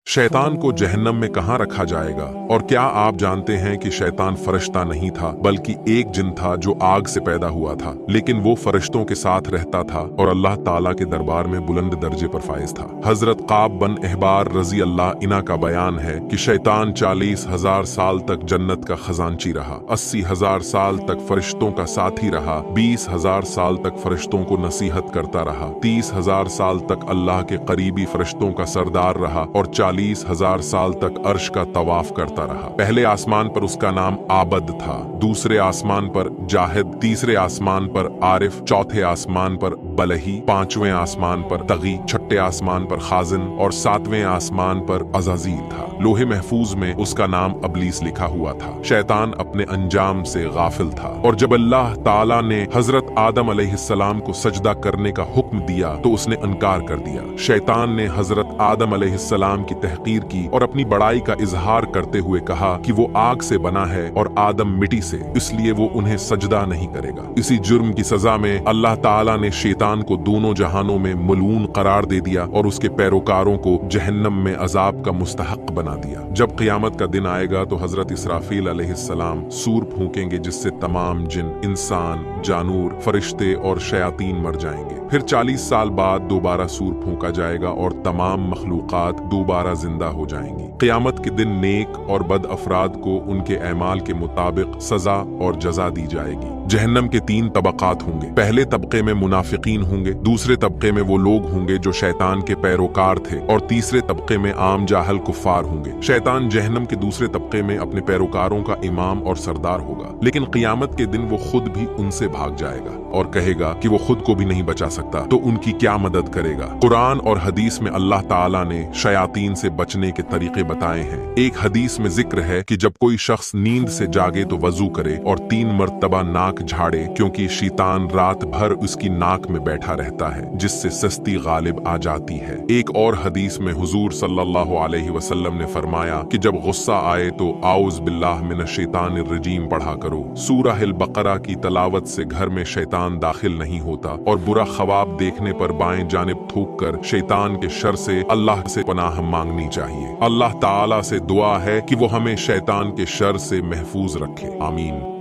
शैतान को जहन्नम में कहाँ रखा जाएगा? और क्या आप जानते हैं कि शैतान फरिश्ता नहीं था बल्कि एक जिन था जो आग से पैदा हुआ था, लेकिन वो फरिश्तों के साथ रहता था और अल्लाह ताला के दरबार में बुलंद दर्जे पर फाइज था। हजरत काब बन अहबार रजी अल्लाह इना का बयान है कि शैतान 40,000 साल तक जन्नत का खजांची रहा, 80,000 साल तक फरिश्तों का साथी रहा, 20,000 साल तक फरिश्तों को नसीहत करता रहा, 30,000 साल तक अल्लाह के करीबी फरिश्तों का सरदार रहा और 40,000 साल तक अर्श का तवाफ करता रहा। पहले आसमान पर उसका नाम आबद था, दूसरे आसमान पर जाहिद, तीसरे आसमान पर आरिफ, चौथे आसमान पर बलही, पांचवें आसमान पर तगी, छठे आसमान पर खाजिन और सातवें आसमान पर अज़ाज़ील था। लोहे महफूज में उसका नाम अबलीस लिखा हुआ था। शैतान अपने अंजाम से गाफिल था और जब अल्लाह ताला ने हजरत आदम अलैहिस्सलाम को सजदा करने का हुक्म दिया तो उसने इनकार कर दिया। शैतान ने हजरत आदम अलैहिस्सलाम की तहकीर की और अपनी बड़ाई का इजहार करते हुए कहा कि वो आग से बना है और आदम मिट्टी से, इसलिए वो उन्हें सजदा नहीं करेगा। इसी जुर्म की सजा में अल्लाह ताला ने शैतान को दोनों जहानों में मलून करार दे दिया और उसके पैरोकारों को जहन्नम में अजाब का मुस्तहक बना दिया। जब क़यामत का दिन आएगा तो हजरत इसराफील अलैहिस्सलाम सूर फूकेंगे जिससे तमाम जिन, इंसान, जानूर, फरिश्ते और शयातीन मर जाएंगे। फिर 40 साल बाद दोबारा सूर फूंका जाएगा और तमाम मखलूकात दोबारा जिंदा हो जाएंगी। क़यामत के दिन नेक और बद अफराद को उनके ऐमाल के मुताबिक सजा और जजा दी जाएगी। जहन्नम के 3 तबकात होंगे। पहले तबके में मुनाफिकीन होंगे, दूसरे तबके में वो लोग होंगे जो शैतान के पैरोकार थे और तीसरे तबके में आम जाहल कुफ्फार होंगे। शैतान जहन्नम के दूसरे तबके में अपने पैरोकारों का इमाम और सरदार होगा, लेकिन क़यामत के दिन वो खुद भी उनसे भाग जाएगा और कहेगा कि वो खुद को भी नहीं बचा सकता, तो उनकी क्या मदद करेगा। कुरान और हदीस में अल्लाह ताला ने शयातीन से बचने के तरीके बताए हैं। एक हदीस में जिक्र है कि जब कोई शख्स नींद से जागे तो वजू करे और 3 मरतबा नाक झाड़े, क्योंकि शैतान रात भर उसकी नाक में बैठा रहता है जिससे सस्ती गालिब आ जाती है। एक और हदीस में हुजूर सल्लल्लाहु अलैहि वसल्लम ने फरमाया कि जब गुस्सा आए तो आउज़ बिल्लाह मिनश शैतानिर रजीम पढ़ा करो। सूरह अल बकरा की तलावत से घर में शैतान दाखिल नहीं होता और बुरा ख्वाब देखने पर बाएं जानिब थूक कर शैतान के शर से अल्लाह से पनाह मांगनी चाहिए। अल्लाह ताला से दुआ है कि वो हमें शैतान के शर से महफूज रखे। आमीन।